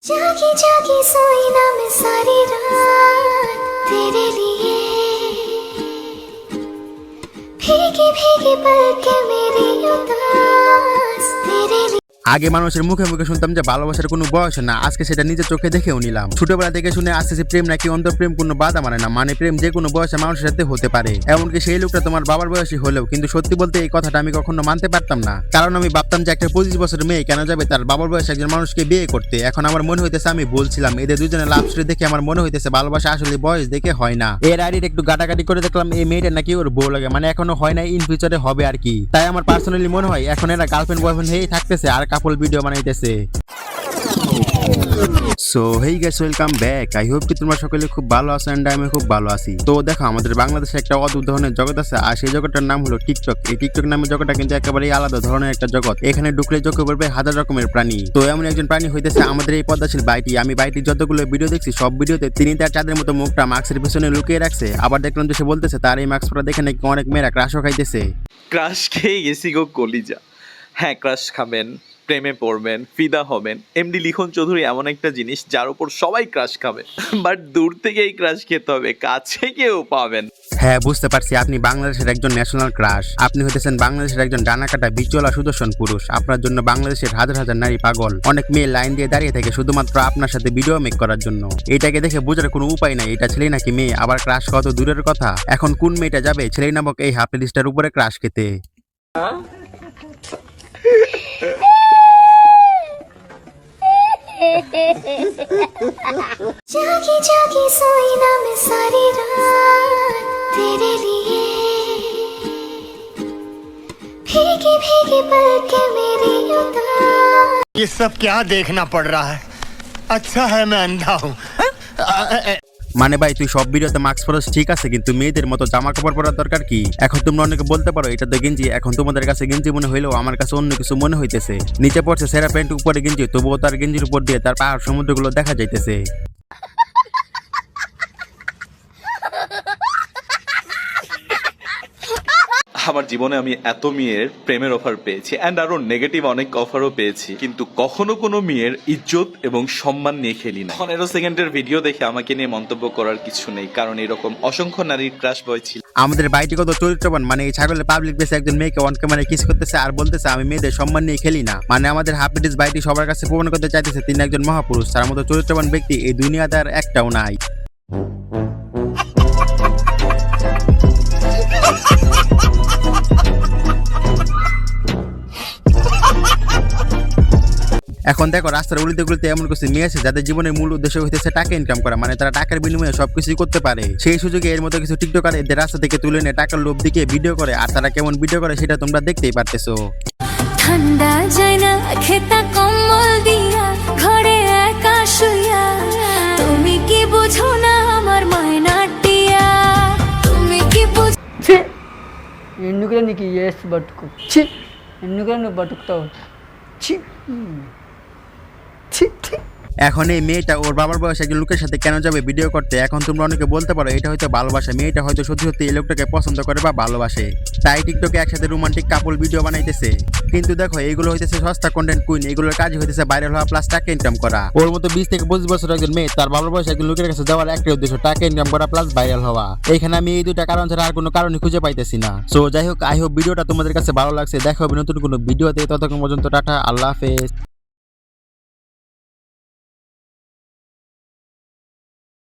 जागी जागी सोई ना मैं सारी रात तेरे लिए भीगी भीगी पलकें मेरी उदास तेरे लिए। আগে মানুষের মুখে মুখে শুনতাম যে ভালোবাসার কোনো বয়স না, আজকে সেটা নিজের চোখে দেখেও নিলাম। ছোটবেলা থেকে শুনে আসতেছি প্রেম নাকি অন্তঃপ্রেম কোনো বাধা মানে না, মানে প্রেম যে কোনো বয়সে মানুষের সাথে হতে পারে। এমনকি সেই লোকটা তোমার বাবার বয়সী হলেও, কিন্তু সত্যি বলতে এই কথাটা আমি কখনো মানতে পারতাম না। কারণ আমি ভাবতাম যে একটা 25 বছরের মেয়ে কেন যাবে তার বাবার বয়সে একজন মানুষকে বিয়ে করতে। এখন আমার মনে হইতেছে আমি বলছিলাম, এদের দুজনের লাভ স্টোরি দেখে আমার মনে হইতেছে ভালোবাসা আসলে বয়স দেখে হয় না। এর আইডির একটু গাটাগাটি করে দেখলাম এই মেয়েটা নাকি ওর বউ লাগে, মানে এখনো হয় না, ইন ফিউচারে হবে আর কি। তাই আমার পার্সোনালি মনে হয় এখন এরা গার্লফ্রেন্ড বয়ফ্রেন্ড হয়েই থাকতেছে আর কাপল ভিডিও বানাইতেছে। So hey guys, welcome back. I hope কি তোমরা সকলে খুব ভালো আছো এন্ড আমি খুব ভালো আছি। তো দেখো, আমাদের বাংলাদেশে একটা অদ্ভুত ধরনের জগৎ আছে আর সেই জগৎটার নাম হলো টিকটক। এই টিকটক নামের জগৎটা কিন্তু একেবারেই আলাদা ধরনের একটা জগৎ। এখানে ঢুকলে চোখে পড়বে হাজার রকমের প্রাণী। তো এমন একজন প্রাণী হইতেছে আমাদের এই পদ্মাশীল বাইটি। আমি বাইটির যতগুলো ভিডিও দেখছি সব ভিডিওতে তিনি তার চাঁদের মতো মুখটা মাস্কের পিছনে লুকিয়ে রাখছে। আবার দেখলাম যে সে বলতেছে তার এই মাস্ক পরা দেখে নাকি অনেক মেয়েরা ক্রাশও খাইতেছে। ক্রাশ খেয়ে গেছি গো কলিজা। হ্যাঁ, ক্রাশ খাবেন, প্রেমে পড়বেন, ফিদা হবেন। এমডি লিখন চৌধুরী এমন একটা জিনিস যার উপর সবাই ক্রাশ খাবে, বাট দূর থেকেই ক্রাশ খেতে হবে, কাছে কেউ পাবেন। হ্যাঁ, বুঝতে পারছি আপনি বাংলাদেশের একজন ন্যাশনাল ক্রাশ। আপনি হইতেছেন বাংলাদেশের একজন ডানাকাটা বিচলা সুদর্শন পুরুষ। আপনার জন্য বাংলাদেশের হাজার হাজার নারী পাগল। অনেক মেয়ে লাইন দিয়ে দাঁড়িয়ে থাকে শুধুমাত্র আপনার সাথে ভিডিও মেক করার জন্য। এটাকে দেখে বোঝার কোনো উপায় নাই এটা ছেলে নাকি মেয়ে। আবার ক্রাশ কত দূরের কথা, এখন কোন মেয়েটা যাবে ছেলে নামক এই হাফ লিস্টার উপরে ক্রাশ খেতে। जागी जागी सोई ना मैं सारी रात तेरे लिए भीगी भीगी पलकें मेरी उदास। ये सब क्या देखना पड़ रहा है? अच्छा है मैं अंधा हूँ। মানে ভাই, তুই সব ভিডিওতে মাস্ক পরস ঠিক আছে, কিন্তু মেয়েদের মতো জামা কাপড় পরার দরকার কি? এখন তোমরা অনেকে বলতে পারো এটা তো গেঞ্জি। এখন তোমাদের কাছে গেঞ্জি মনে হইলেও আমার কাছে অন্য কিছু মনে হইতেছে। নিচে পড়ছে সেরা প্যান্ট, উপরে গেঞ্জি, তবুও তার গেঞ্জির উপর দিয়ে তার পাহাড় সমুদ্রগুলো দেখা যাইতেছে। আমার জীবনে আমি এত মেয়ের প্রেমের অফার পেয়েছি অ্যান্ড আরো নেগেটিভ অনেক অফারও পেয়েছি, কিন্তু কখনো কোনো মেয়ের ইজ্জত এবং সম্মান নিয়ে খেলি না। 15 সেকেন্ডের ভিডিও দেখে আমাকে নিয়ে মন্তব্য করার কিছু নেই, কারণ এরকম অসংখ্য নারীর ক্রাশ বয় ছিল। আমাদের বাইটি কত চরিত্রবান, মানে এই ছাগলের পাবলিক প্লেসে একজন মেয়েকে অন ক্যামেরায় কিস করতেছে আর বলতেছে আমি মেয়েদের সম্মান নিয়ে খেলি না। মানে আমাদের হাফিডিস বাইটি সবার কাছে প্রমাণ করতে চাইতেছে তিনি একজন মহাপুরুষ। তার মতো চরিত্রবান ব্যক্তি এই দুনিয়াতে আর একটাও নাই। এখন দেখো, রাস্তার উলিতে গুলিতে এমন কিছু মেয়ে আছে যাদের জীবনের মূল উদ্দেশ্য হইতেছে টাকা ইনকাম করা, মানে তারা টাকার বিনিময়ে সবকিছুই করতে পারে। সেই সুযোগে এর মতো কিছু টিকটকার এদের রাস্তা থেকে তুলে নিয়ে টাকার লোভ দিকে ভিডিও করে, আর তারা কেমন ভিডিও করে সেটা তোমরা দেখতেই পারতেছো। ঠান্ডা যায় না খেতা কম্বল দিয়া ঘরে একা শুইয়া তুমি কি বুঝো না আমার মায়নাটিয়া তুমি কি বুঝো। ఎందుకులే నీకు ఏసు బతుకు చి ఎందుకులే నువ్వు బతుకుతావు చి చి చి। এখন এই মেয়েটা ওর বাবার বয়সে একজন লোকের সাথে কেন যাবে ভিডিও করতে? এখন তোমরা অনেকে বলতে পারো এটা হয়তো ভালোবাসা, মেয়েটা হয়তো সত্যি সত্যি এই লোকটাকে পছন্দ করে বা ভালোবাসে, তাই টিকটকে একসাথে রোমান্টিক কাপল ভিডিও বানাইতেছে। কিন্তু দেখো, এইগুলো হইতেছে সস্তা কন্টেন্ট কুইন। এগুলোর কাজ হইতেছে ভাইরাল হওয়া প্লাস টাকা ইনকাম করা। ওর মতো 20 থেকে 25 বছর একজন মেয়ে তার বাবার বয়সে একজন লোকের কাছে যাওয়ার একটাই উদ্দেশ্য, টাকা ইনকাম করা প্লাস ভাইরাল হওয়া। এখানে আমি এই দুটা কারণ ছাড়া আর কোনো কারণই খুঁজে পাইতেছি না। সো যাই হোক, আই হোপ ভিডিওটা তোমাদের কাছে ভালো লাগছে। দেখা হবে নতুন কোনো ভিডিওতে, ততক্ষণ পর্যন্ত টাটা, আল্লাহ হাফেজ।